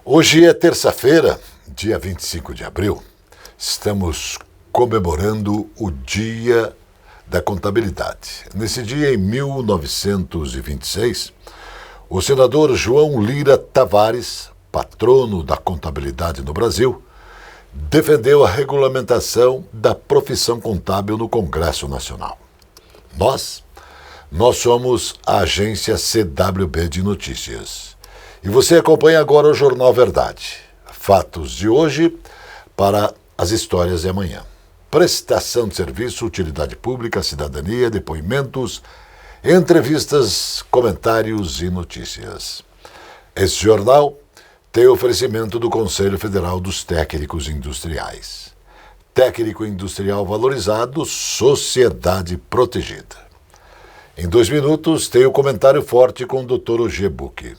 Hoje é terça-feira, dia 25 de abril. Estamos comemorando o Dia da Contabilidade. Nesse dia, em 1926, o senador João Lira Tavares, patrono da contabilidade no Brasil, defendeu a regulamentação da profissão contábil no Congresso Nacional. Nós somos a agência CWB de Notícias. E você acompanha agora o Jornal Verdade. Fatos de hoje para as histórias de amanhã. Prestação de serviço, utilidade pública, cidadania, depoimentos, entrevistas, comentários e notícias. Esse jornal tem oferecimento do Conselho Federal dos Técnicos Industriais. Técnico industrial valorizado, sociedade protegida. Em 2 minutos, tem o comentário forte com o Dr. Ogê Bucchi.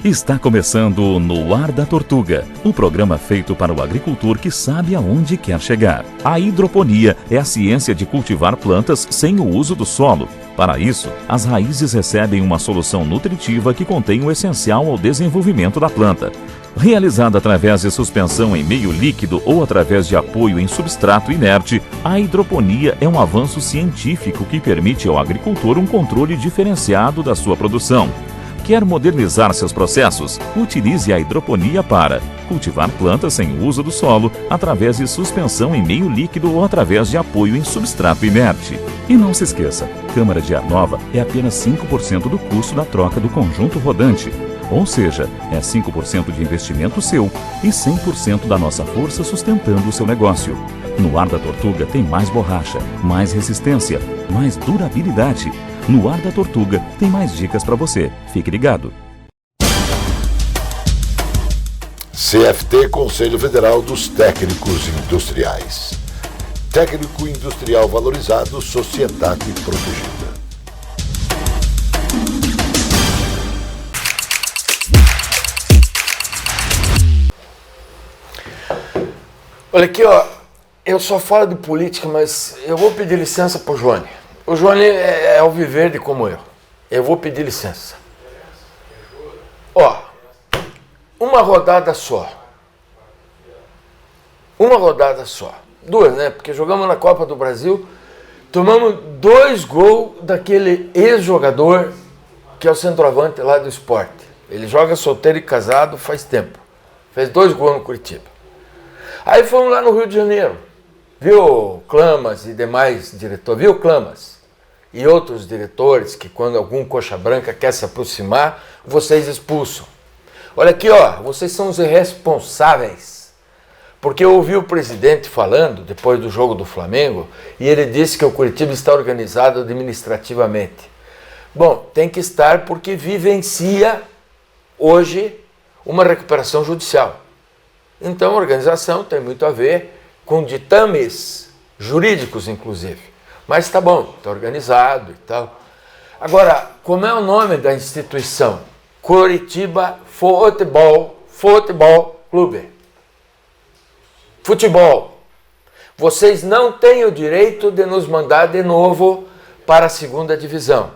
Está começando No Ar da Tortuga, um programa feito para o agricultor que sabe aonde quer chegar. A hidroponia é a ciência de cultivar plantas sem o uso do solo. Para isso, as raízes recebem uma solução nutritiva que contém o essencial ao desenvolvimento da planta. Realizada através de suspensão em meio líquido ou através de apoio em substrato inerte, a hidroponia é um avanço científico que permite ao agricultor um controle diferenciado da sua produção. Quer modernizar seus processos? Utilize a hidroponia para cultivar plantas sem uso do solo, através de suspensão em meio líquido ou através de apoio em substrato inerte. E não se esqueça, câmara de ar nova é apenas 5% do custo da troca do conjunto rodante. Ou seja, é 5% de investimento seu e 100% da nossa força sustentando o seu negócio. No Ar da Tortuga tem mais borracha, mais resistência, mais durabilidade. No Ar da Tortuga tem mais dicas para você. Fique ligado. CFT, Conselho Federal dos Técnicos Industriais. Técnico industrial valorizado, sociedade protegida. Olha aqui, ó, eu só falo de política, mas eu vou pedir licença pro Johnny. O Johnny é alviverde como eu. Eu vou pedir licença. Ó, uma rodada só. Uma rodada só. 2, né? Porque jogamos na Copa do Brasil, tomamos 2 gols daquele ex-jogador que é o centroavante lá do Sport. Ele joga solteiro e casado faz tempo. Fez 2 gols no Curitiba. Aí fomos lá no Rio de Janeiro. Viu Clamas e demais diretores? Viu Clamas? E outros diretores que quando algum coxa branca quer se aproximar, vocês expulsam. Olha aqui, ó, vocês são os irresponsáveis. Porque eu ouvi o presidente falando, depois do jogo do Flamengo, e ele disse que o Curitiba está organizado administrativamente. Bom, tem que estar porque vivencia hoje uma recuperação judicial. Então a organização tem muito a ver com ditames jurídicos, inclusive. Mas tá bom, tá organizado e tal. Agora, como é o nome da instituição? Curitiba Futebol Clube. Futebol. Vocês não têm o direito de nos mandar de novo para a 2ª divisão.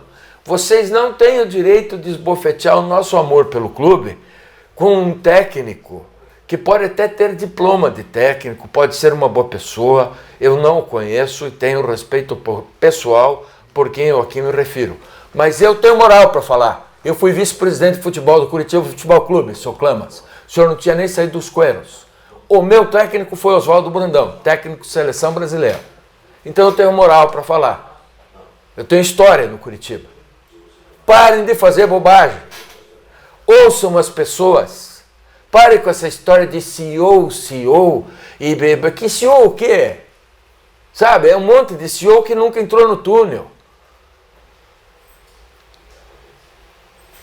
Vocês não têm o direito de esbofetear o nosso amor pelo clube com um técnico que pode até ter diploma de técnico, pode ser uma boa pessoa, eu não o conheço e tenho respeito pessoal por quem eu aqui me refiro. Mas eu tenho moral para falar. Eu fui vice-presidente de futebol do Curitiba Futebol Clube, seu Clamas. O senhor não tinha nem saído dos coelhos. O meu técnico foi Oswaldo Brandão, técnico de seleção brasileira. Então eu tenho moral para falar. Eu tenho história no Curitiba. Parem de fazer bobagem. Ouçam as pessoas. Pare com essa história de CEO, e que CEO o quê? Sabe, é um monte de CEO que nunca entrou no túnel.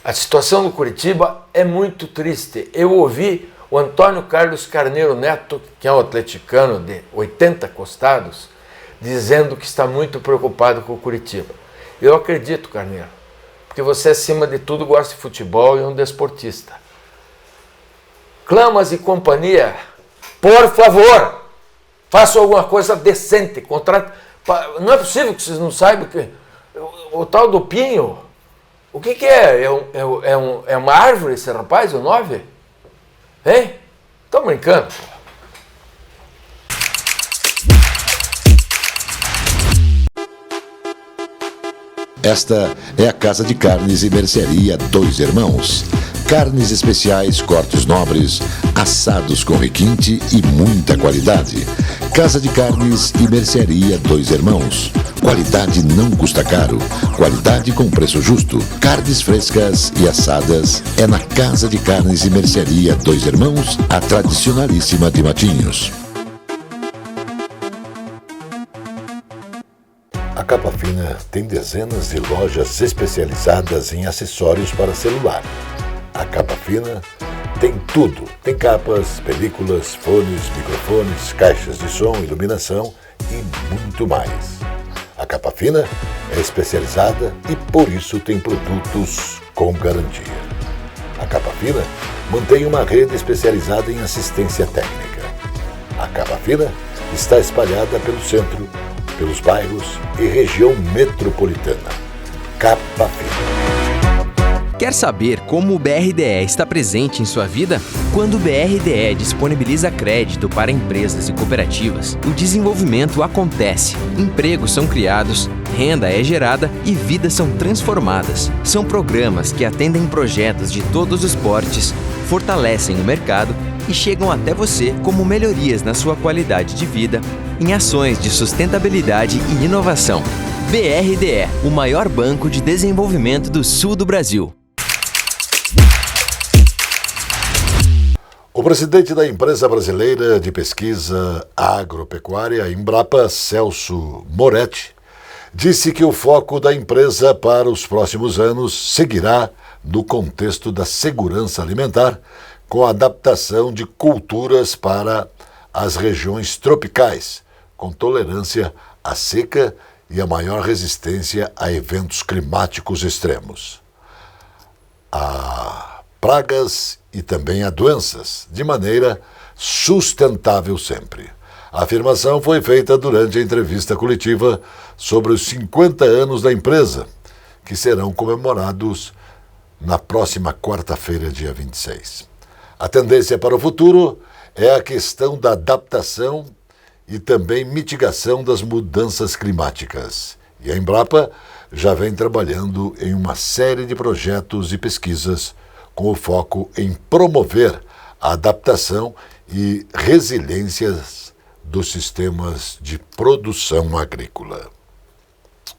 A situação do Curitiba é muito triste. Eu ouvi o Antônio Carlos Carneiro Neto, que é um atleticano de 80 costados, dizendo que está muito preocupado com o Curitiba. Eu acredito, Carneiro, porque você, acima de tudo, gosta de futebol e é um desportista. Clamas e companhia, por favor, façam alguma coisa decente, contrate. Não é possível que vocês não saibam que o tal do Pinho O que é? É uma árvore esse rapaz, o 9? Hein? Estão brincando? Esta é a Casa de Carnes e Mercearia Dois Irmãos. Carnes especiais, cortes nobres, assados com requinte e muita qualidade. Casa de Carnes e Mercearia Dois Irmãos. Qualidade não custa caro. Qualidade com preço justo. Carnes frescas e assadas é na Casa de Carnes e Mercearia Dois Irmãos, a tradicionalíssima de Matinhos. A Capa Fina tem dezenas de lojas especializadas em acessórios para celular. A Capa Fina tem tudo. Tem capas, películas, fones, microfones, caixas de som, iluminação e muito mais. A Capa Fina é especializada e por isso tem produtos com garantia. A Capa Fina mantém uma rede especializada em assistência técnica. A Capa Fina está espalhada pelo centro, pelos bairros e região metropolitana. Capa Fina. Quer saber como o BRDE está presente em sua vida? Quando o BRDE disponibiliza crédito para empresas e cooperativas, o desenvolvimento acontece, empregos são criados, renda é gerada e vidas são transformadas. São programas que atendem projetos de todos os portes, fortalecem o mercado e chegam até você como melhorias na sua qualidade de vida, em ações de sustentabilidade e inovação. BRDE, o maior banco de desenvolvimento do sul do Brasil. O presidente da Empresa Brasileira de Pesquisa Agropecuária, Embrapa, Celso Moretti, disse que o foco da empresa para os próximos anos seguirá no contexto da segurança alimentar, com a adaptação de culturas para as regiões tropicais, com tolerância à seca e a maior resistência a eventos climáticos extremos, a pragas e também a doenças, de maneira sustentável sempre. A afirmação foi feita durante a entrevista coletiva sobre os 50 anos da empresa, que serão comemorados na próxima quarta-feira, dia 26. A tendência para o futuro é a questão da adaptação e também mitigação das mudanças climáticas. E a Embrapa já vem trabalhando em uma série de projetos e pesquisas com o foco em promover a adaptação e resiliências dos sistemas de produção agrícola.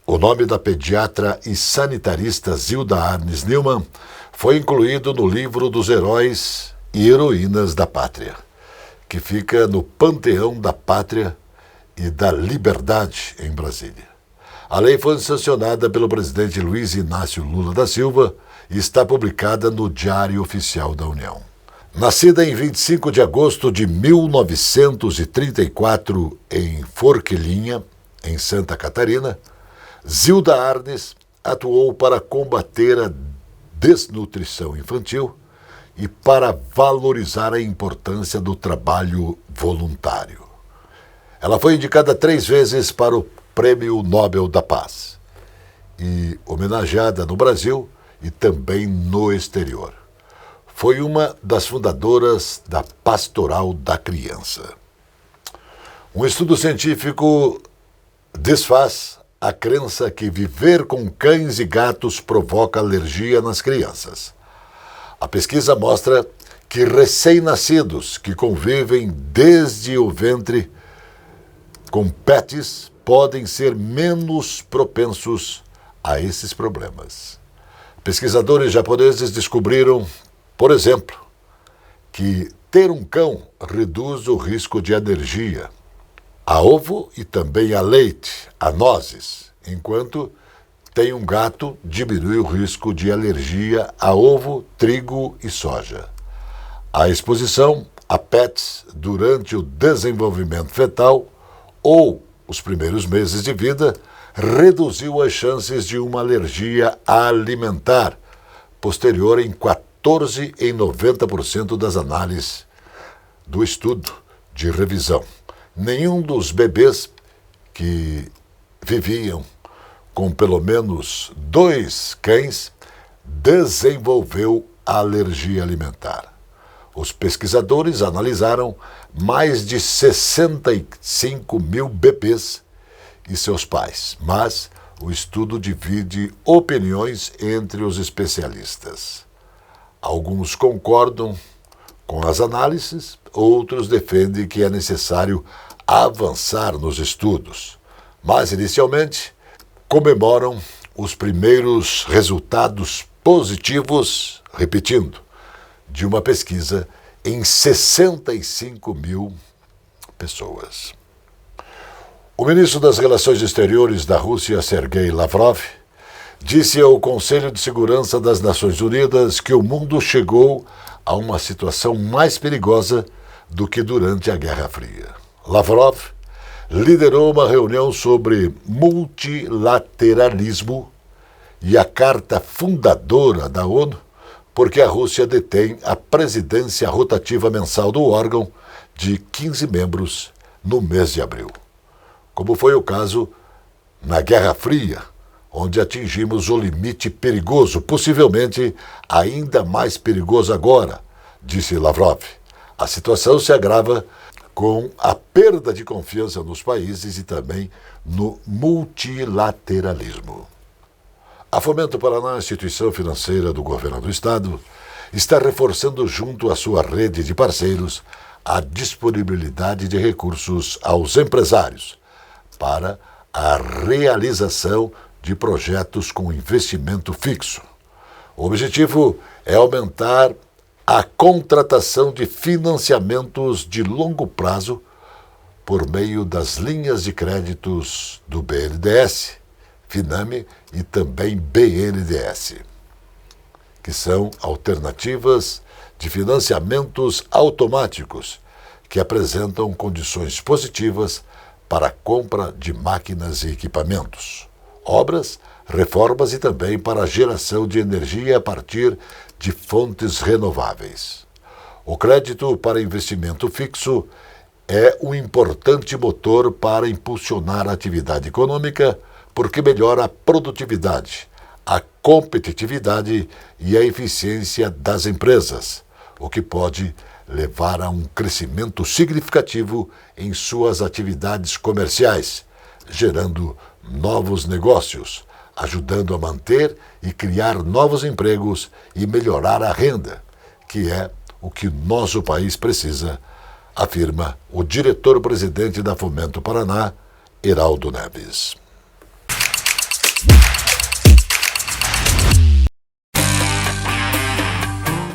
O nome da pediatra e sanitarista Zilda Arnes Neumann foi incluído no livro dos heróis e heroínas da pátria, que fica no Panteão da Pátria e da Liberdade, em Brasília. A lei foi sancionada pelo presidente Luiz Inácio Lula da Silva e está publicada no Diário Oficial da União. Nascida em 25 de agosto de 1934 em Forquilinha, em Santa Catarina, Zilda Arnes atuou para combater a desnutrição infantil e para valorizar a importância do trabalho voluntário. Ela foi indicada 3 vezes para o Prêmio Nobel da Paz e homenageada no Brasil e também no exterior. Foi uma das fundadoras da Pastoral da Criança. Um estudo científico desfaz a crença que viver com cães e gatos provoca alergia nas crianças. A pesquisa mostra que recém-nascidos que convivem desde o ventre com pets podem ser menos propensos a esses problemas. Pesquisadores japoneses descobriram, por exemplo, que ter um cão reduz o risco de alergia a ovo e também a leite, a nozes, enquanto tem um gato diminui o risco de alergia a ovo, trigo e soja. A exposição a pets durante o desenvolvimento fetal ou os primeiros meses de vida reduziu as chances de uma alergia alimentar, posterior em 14 em 90% das análises do estudo de revisão. Nenhum dos bebês que viviam com pelo menos 2 cães desenvolveu alergia alimentar. Os pesquisadores analisaram mais de 65 mil bebês e seus pais, mas o estudo divide opiniões entre os especialistas. Alguns concordam com as análises, outros defendem que é necessário avançar nos estudos, mas inicialmente comemoram os primeiros resultados positivos, repetindo, de uma pesquisa em 65 mil pessoas. O ministro das Relações Exteriores da Rússia, Sergei Lavrov, disse ao Conselho de Segurança das Nações Unidas que o mundo chegou a uma situação mais perigosa do que durante a Guerra Fria. Lavrov liderou uma reunião sobre multilateralismo e a carta fundadora da ONU, porque a Rússia detém a presidência rotativa mensal do órgão de 15 membros no mês de abril. Como foi o caso na Guerra Fria, onde atingimos o limite perigoso, possivelmente ainda mais perigoso agora, disse Lavrov. A situação se agrava com a perda de confiança nos países e também no multilateralismo. A Fomento Paraná, instituição financeira do governo do estado, está reforçando junto à sua rede de parceiros a disponibilidade de recursos aos empresários para a realização de projetos com investimento fixo. O objetivo é aumentar a contratação de financiamentos de longo prazo por meio das linhas de créditos do BNDES, Finame e também BNDES, que são alternativas de financiamentos automáticos que apresentam condições positivas para a compra de máquinas e equipamentos, obras, reformas e também para a geração de energia a partir de fontes renováveis. O crédito para investimento fixo é um importante motor para impulsionar a atividade econômica, porque melhora a produtividade, a competitividade e a eficiência das empresas, o que pode levar a um crescimento significativo em suas atividades comerciais, gerando novos negócios, ajudando a manter e criar novos empregos e melhorar a renda, que é o que nosso país precisa, afirma o diretor-presidente da Fomento Paraná, Heraldo Neves.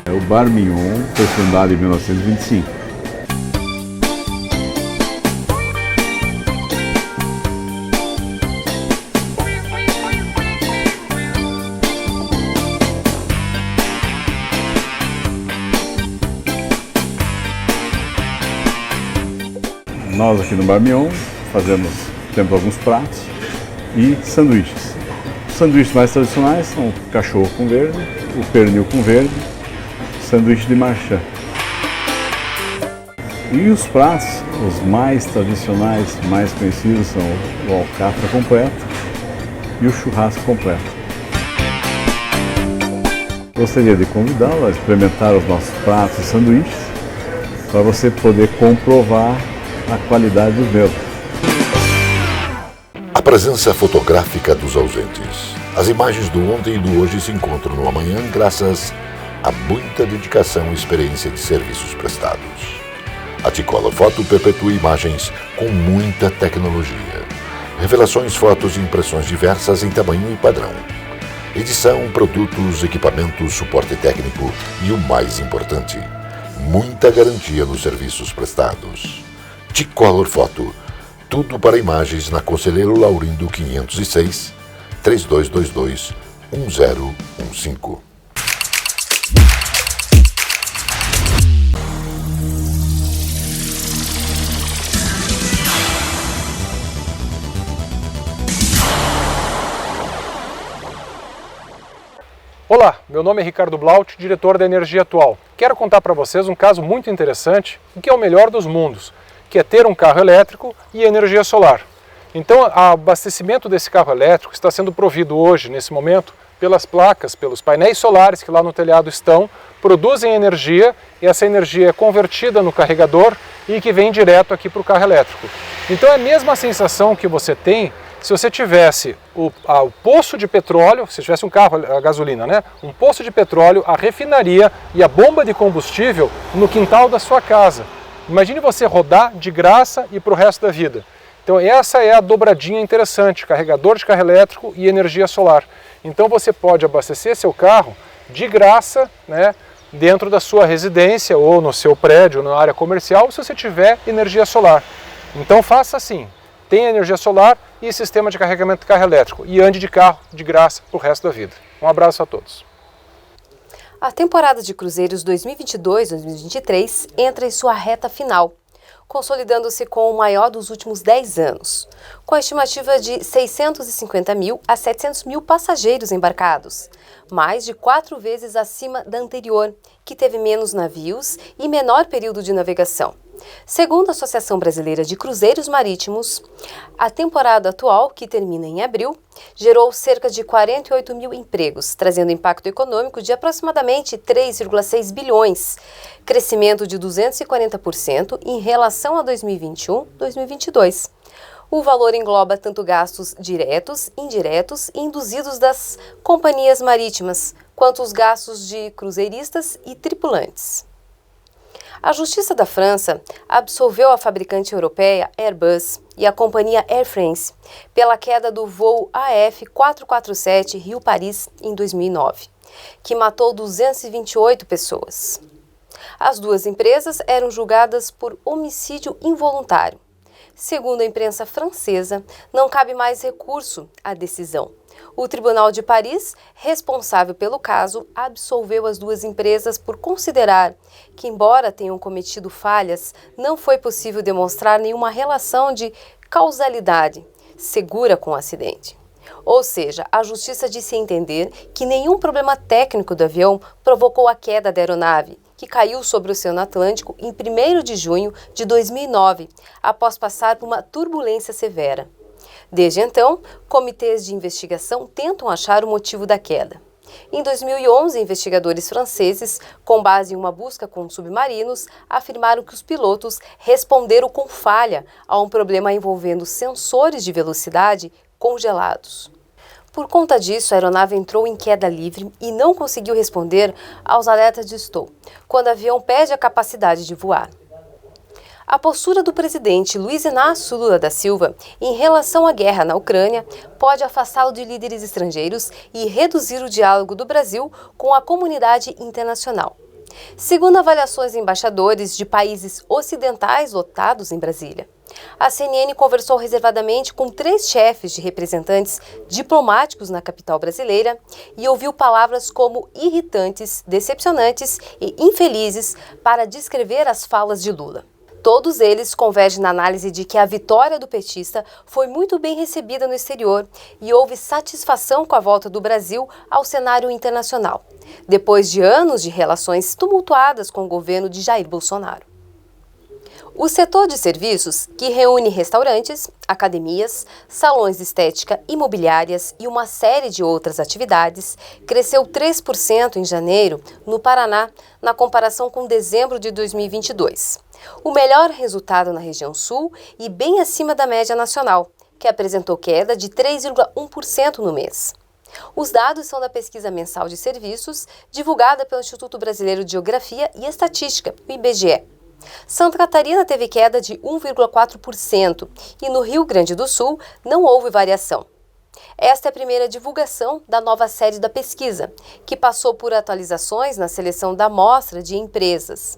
O Bar Mignon foi fundado em 1925. Nós aqui no Bar Mignon temos alguns pratos e sanduíches. Os sanduíches mais tradicionais são o cachorro com verde, o pernil com verde, sanduíche de marchand. E os pratos, os mais tradicionais, mais conhecidos, são o alcatra completo e o churrasco completo. Gostaria de convidá-lo a experimentar os nossos pratos e sanduíches para você poder comprovar a qualidade dos mesmos. A presença fotográfica dos ausentes. As imagens do ontem e do hoje se encontram no amanhã graças a muita dedicação e experiência de serviços prestados. A T-Color Foto perpetua imagens com muita tecnologia. Revelações, fotos e impressões diversas em tamanho e padrão. Edição, produtos, equipamentos, suporte técnico e o mais importante, muita garantia nos serviços prestados. T-Color Foto, tudo para imagens na Conselheiro Laurindo 506, 3222-1015. Olá, meu nome é Ricardo Blaut, diretor da Energia Atual. Quero contar para vocês um caso muito interessante, que é o melhor dos mundos, que é ter um carro elétrico e energia solar. Então, o abastecimento desse carro elétrico está sendo provido hoje, nesse momento, pelas placas, pelos painéis solares que lá no telhado estão, produzem energia e essa energia é convertida no carregador e que vem direto aqui para o carro elétrico. Então é a mesma sensação que você tem se você tivesse o poço de petróleo, se tivesse um carro a gasolina, né? Um poço de petróleo, a refinaria e a bomba de combustível no quintal da sua casa. Imagine você rodar de graça e para o resto da vida. Então essa é a dobradinha interessante, carregador de carro elétrico e energia solar. Então você pode abastecer seu carro de graça, né, dentro da sua residência ou no seu prédio, na área comercial, se você tiver energia solar. Então faça assim, tenha energia solar e sistema de carregamento de carro elétrico e ande de carro de graça para o resto da vida. Um abraço a todos. A temporada de cruzeiros 2022-2023 entra em sua reta final, consolidando-se com o maior dos últimos 10 anos, com a estimativa de 650 mil a 700 mil passageiros embarcados, mais de 4 vezes acima da anterior, que teve menos navios e menor período de navegação. Segundo a Associação Brasileira de Cruzeiros Marítimos, a temporada atual, que termina em abril, gerou cerca de 48 mil empregos, trazendo impacto econômico de aproximadamente 3,6 bilhões, crescimento de 240% em relação a 2021-2022. O valor engloba tanto gastos diretos, indiretos e induzidos das companhias marítimas, quanto os gastos de cruzeiristas e tripulantes. A Justiça da França absolveu a fabricante europeia Airbus e a companhia Air France pela queda do voo AF447 Rio-Paris em 2009, que matou 228 pessoas. As duas empresas eram julgadas por homicídio involuntário. Segundo a imprensa francesa, não cabe mais recurso à decisão. O Tribunal de Paris, responsável pelo caso, absolveu as duas empresas por considerar que, embora tenham cometido falhas, não foi possível demonstrar nenhuma relação de causalidade segura com o acidente. Ou seja, a justiça disse entender que nenhum problema técnico do avião provocou a queda da aeronave, que caiu sobre o Oceano Atlântico em 1º de junho de 2009, após passar por uma turbulência severa. Desde então, comitês de investigação tentam achar o motivo da queda. Em 2011, investigadores franceses, com base em uma busca com submarinos, afirmaram que os pilotos responderam com falha a um problema envolvendo sensores de velocidade congelados. Por conta disso, a aeronave entrou em queda livre e não conseguiu responder aos alertas de stall, quando o avião perde a capacidade de voar. A postura do presidente Luiz Inácio Lula da Silva em relação à guerra na Ucrânia pode afastá-lo de líderes estrangeiros e reduzir o diálogo do Brasil com a comunidade internacional. Segundo avaliações de embaixadores de países ocidentais lotados em Brasília, a CNN conversou reservadamente com 3 chefes de representantes diplomáticos na capital brasileira e ouviu palavras como irritantes, decepcionantes e infelizes para descrever as falas de Lula. Todos eles convergem na análise de que a vitória do petista foi muito bem recebida no exterior e houve satisfação com a volta do Brasil ao cenário internacional, depois de anos de relações tumultuadas com o governo de Jair Bolsonaro. O setor de serviços, que reúne restaurantes, academias, salões de estética, imobiliárias e uma série de outras atividades, cresceu 3% em janeiro no Paraná, na comparação com dezembro de 2022. O melhor resultado na região sul e bem acima da média nacional, que apresentou queda de 3,1% no mês. Os dados são da pesquisa mensal de serviços, divulgada pelo Instituto Brasileiro de Geografia e Estatística, o IBGE. Santa Catarina teve queda de 1,4% e no Rio Grande do Sul não houve variação. Esta é a primeira divulgação da nova série da pesquisa, que passou por atualizações na seleção da amostra de empresas.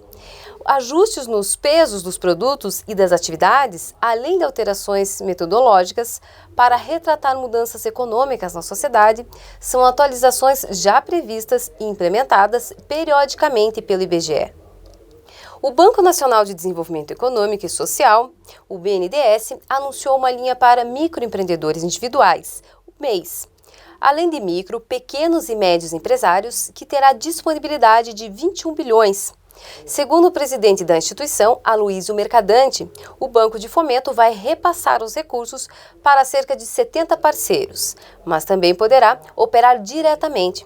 Ajustes nos pesos dos produtos e das atividades, além de alterações metodológicas para retratar mudanças econômicas na sociedade, são atualizações já previstas e implementadas periodicamente pelo IBGE. O Banco Nacional de Desenvolvimento Econômico e Social, o BNDES, anunciou uma linha para microempreendedores individuais, o MEIs, além de micro, pequenos e médios empresários, que terá disponibilidade de 21 bilhões, Segundo o presidente da instituição, Aloísio Mercadante, o Banco de Fomento vai repassar os recursos para cerca de 70 parceiros, mas também poderá operar diretamente.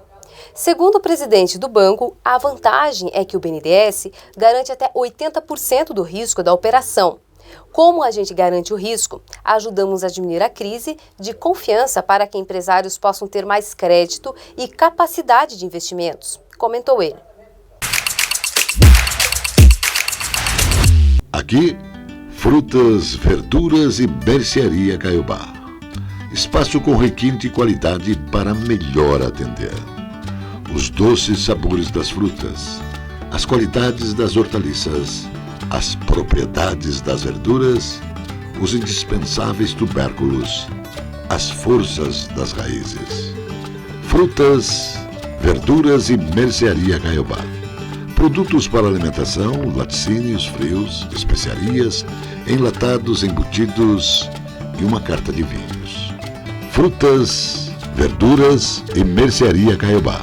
Segundo o presidente do banco, a vantagem é que o BNDES garante até 80% do risco da operação. Como a gente garante o risco, ajudamos a diminuir a crise de confiança para que empresários possam ter mais crédito e capacidade de investimentos, comentou ele. Aqui, frutas, verduras e mercearia Caiobá. Espaço com requinte e qualidade para melhor atender. Os doces sabores das frutas, as qualidades das hortaliças, as propriedades das verduras, os indispensáveis tubérculos, as forças das raízes. Frutas, verduras e mercearia Caiobá. Produtos para alimentação, laticínios, frios, especiarias, enlatados, embutidos e uma carta de vinhos. Frutas, verduras e mercearia Caiobá.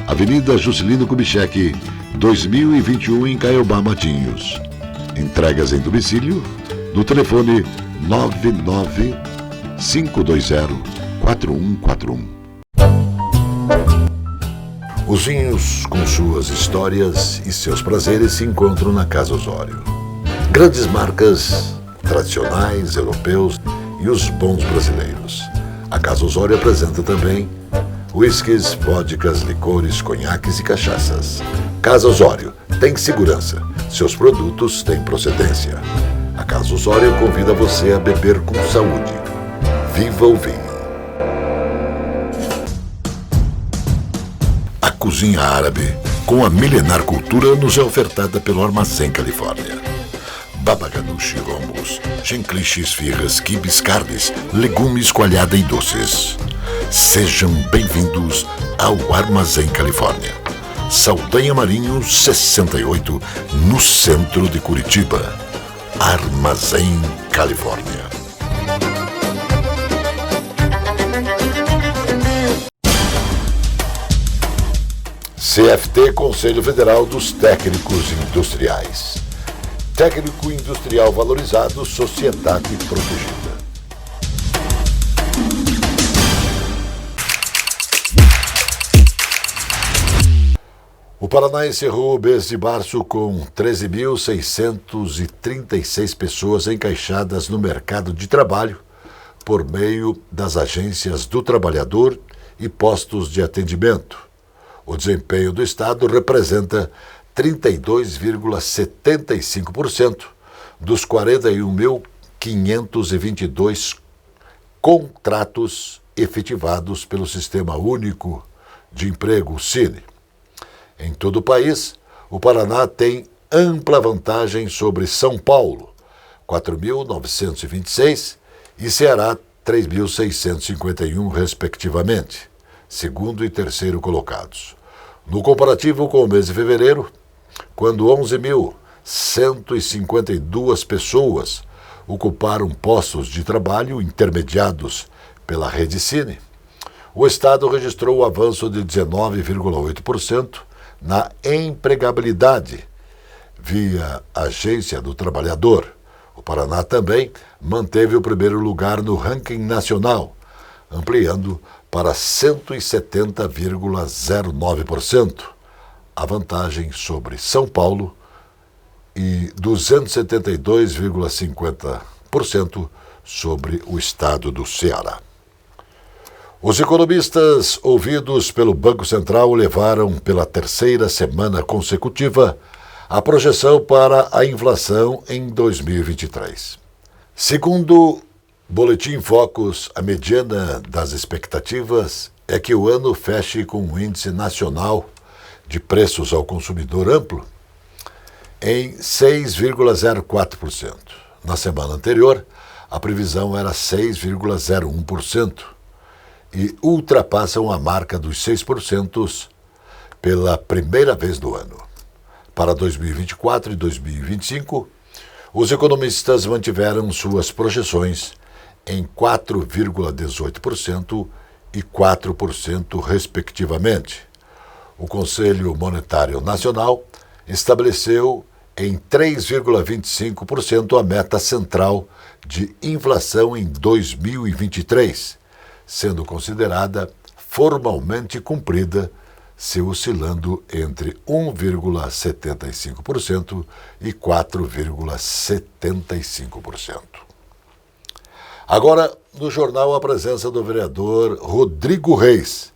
Avenida Juscelino Kubitschek, 2021 em Caiobá, Matinhos. Entregas em domicílio no telefone 99520-4141. Os vinhos, com suas histórias e seus prazeres, se encontram na Casa Osório. Grandes marcas tradicionais, europeus e os bons brasileiros. A Casa Osório apresenta também uísques, vodkas, licores, conhaques e cachaças. Casa Osório tem segurança. Seus produtos têm procedência. A Casa Osório convida você a beber com saúde. Viva o vinho! A cozinha árabe, com a milenar cultura, nos é ofertada pelo Armazém Califórnia. Baba ganoush, hummus, genklish, esfirras, quibes, carnes, legumes, coalhada e doces. Sejam bem-vindos ao Armazém Califórnia. Saldanha Marinho 68, no centro de Curitiba. Armazém Califórnia. CFT, Conselho Federal dos Técnicos Industriais. Técnico industrial valorizado, sociedade protegida. O Paraná encerrou o mês de março com 13.636 pessoas encaixadas no mercado de trabalho por meio das agências do trabalhador e postos de atendimento. O desempenho do Estado representa 32,75% dos 41.522 contratos efetivados pelo Sistema Único de Emprego, SINE. Em todo o país, o Paraná tem ampla vantagem sobre São Paulo, 4.926, e Ceará, 3.651, respectivamente, segundo e terceiro colocados. No comparativo com o mês de fevereiro, quando 11.152 pessoas ocuparam postos de trabalho intermediados pela rede SINE, o Estado registrou o avanço de 19,8% na empregabilidade via Agência do Trabalhador. O Paraná também manteve o primeiro lugar no ranking nacional, ampliando para 170,09%, a vantagem sobre São Paulo, e 272,50% sobre o estado do Ceará. Os economistas ouvidos pelo Banco Central levaram pela terceira semana consecutiva a projeção para a inflação em 2023. Segundo Boletim Focus, a mediana das expectativas é que o ano feche com um índice nacional de preços ao consumidor amplo em 6,04%. Na semana anterior, a previsão era 6,01% e ultrapassam a marca dos 6% pela primeira vez no ano. Para 2024 e 2025, os economistas mantiveram suas projeções em 4,18% e 4%, respectivamente. O Conselho Monetário Nacional estabeleceu em 3,25% a meta central de inflação em 2023, sendo considerada formalmente cumprida, se oscilando entre 1,75% e 4,75%. Agora, no jornal, a presença do vereador Rodrigo Reis.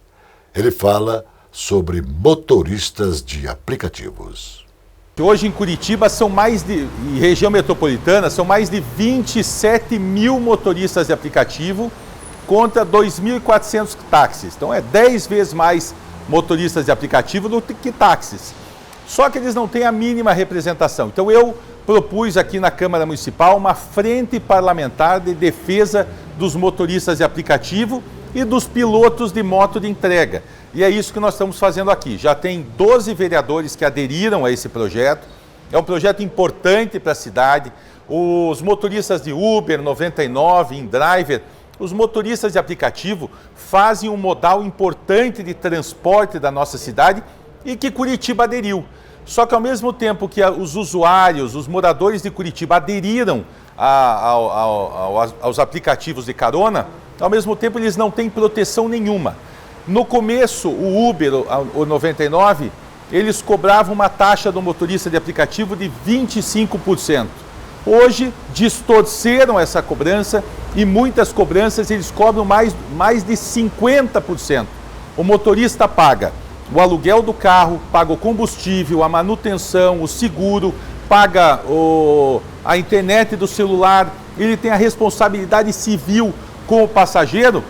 Ele fala sobre motoristas de aplicativos. Hoje em Curitiba e região metropolitana, são mais de 27 mil motoristas de aplicativo contra 2.400 táxis. Então é 10 vezes mais motoristas de aplicativo do que táxis. Só que eles não têm a mínima representação. Então eu propus aqui na Câmara Municipal uma frente parlamentar de defesa dos motoristas de aplicativo e dos pilotos de moto de entrega. E é isso que nós estamos fazendo aqui. Já tem 12 vereadores que aderiram a esse projeto. É um projeto importante para a cidade. Os motoristas de Uber, 99, InDriver, os motoristas de aplicativo fazem um modal importante de transporte da nossa cidade e que Curitiba aderiu. Só que ao mesmo tempo que os usuários, os moradores de Curitiba aderiram aos aplicativos de carona, ao mesmo tempo eles não têm proteção nenhuma. No começo, o Uber, o 99, eles cobravam uma taxa do motorista de aplicativo de 25%. Hoje, distorceram essa cobrança e muitas cobranças eles cobram mais de 50%. O motorista paga o aluguel do carro, paga o combustível, a manutenção, o seguro, paga a internet do celular, ele tem a responsabilidade civil com o passageiro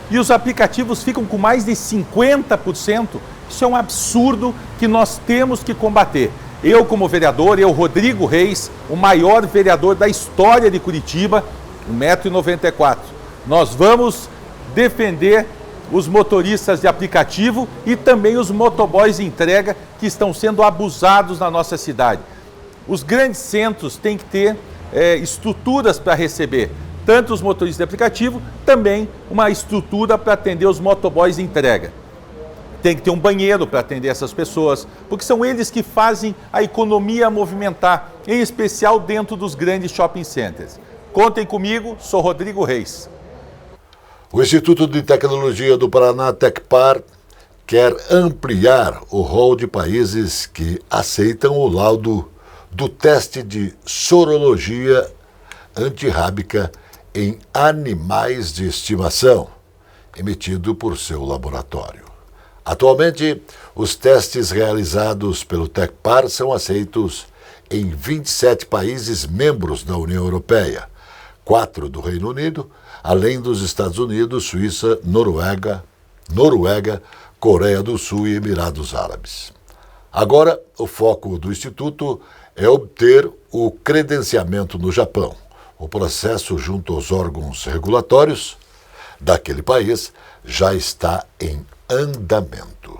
e os aplicativos ficam com mais de 50%. Isso é um absurdo que nós temos que combater. Eu, como vereador, Rodrigo Reis, o maior vereador da história de Curitiba, 1,94 m. Nós vamos defender os motoristas de aplicativo e também os motoboys de entrega que estão sendo abusados na nossa cidade. Os grandes centros têm que ter estruturas para receber tanto os motoristas de aplicativo, também uma estrutura para atender os motoboys de entrega. Tem que ter um banheiro para atender essas pessoas, porque são eles que fazem a economia movimentar, em especial dentro dos grandes shopping centers. Contem comigo, sou Rodrigo Reis. O Instituto de Tecnologia do Paraná, Tecpar, quer ampliar o rol de países que aceitam o laudo do teste de sorologia antirrábica em animais de estimação, emitido por seu laboratório. Atualmente, os testes realizados pelo Tecpar são aceitos em 27 países membros da União Europeia, 4 do Reino Unido, além dos Estados Unidos, Suíça, Noruega, Coreia do Sul e Emirados Árabes. Agora, o foco do Instituto é obter o credenciamento no Japão. O processo junto aos órgãos regulatórios daquele país já está em andamento.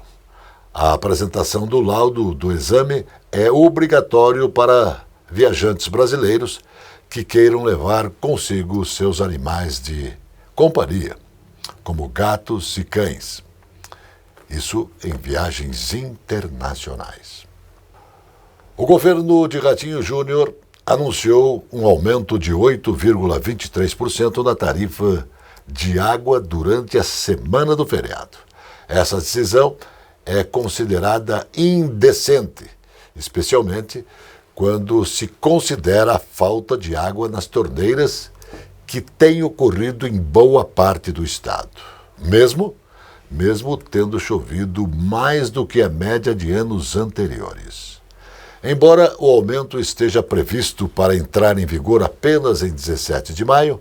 A apresentação do laudo do exame é obrigatório para viajantes brasileiros que queiram levar consigo seus animais de companhia, como gatos e cães. Isso em viagens internacionais. O governo de Ratinho Júnior anunciou um aumento de 8,23% na tarifa de água durante a semana do feriado. Essa decisão é considerada indecente, especialmente quando se considera a falta de água nas torneiras que tem ocorrido em boa parte do estado, mesmo tendo chovido mais do que a média de anos anteriores. Embora o aumento esteja previsto para entrar em vigor apenas em 17 de maio,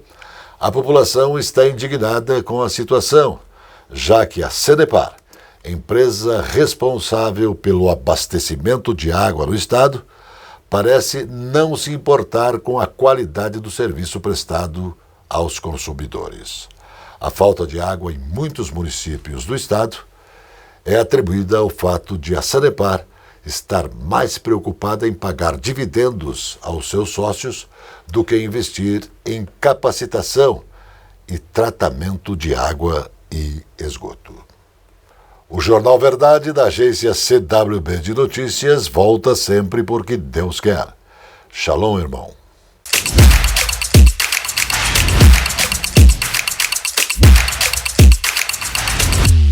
a população está indignada com a situação, já que a Sanepar, empresa responsável pelo abastecimento de água no estado, parece não se importar com a qualidade do serviço prestado aos consumidores. A falta de água em muitos municípios do estado é atribuída ao fato de a Sanepar estar mais preocupada em pagar dividendos aos seus sócios do que investir em capacitação e tratamento de água e esgoto. O Jornal Verdade da agência CWB de Notícias volta sempre porque Deus quer. Shalom, irmão.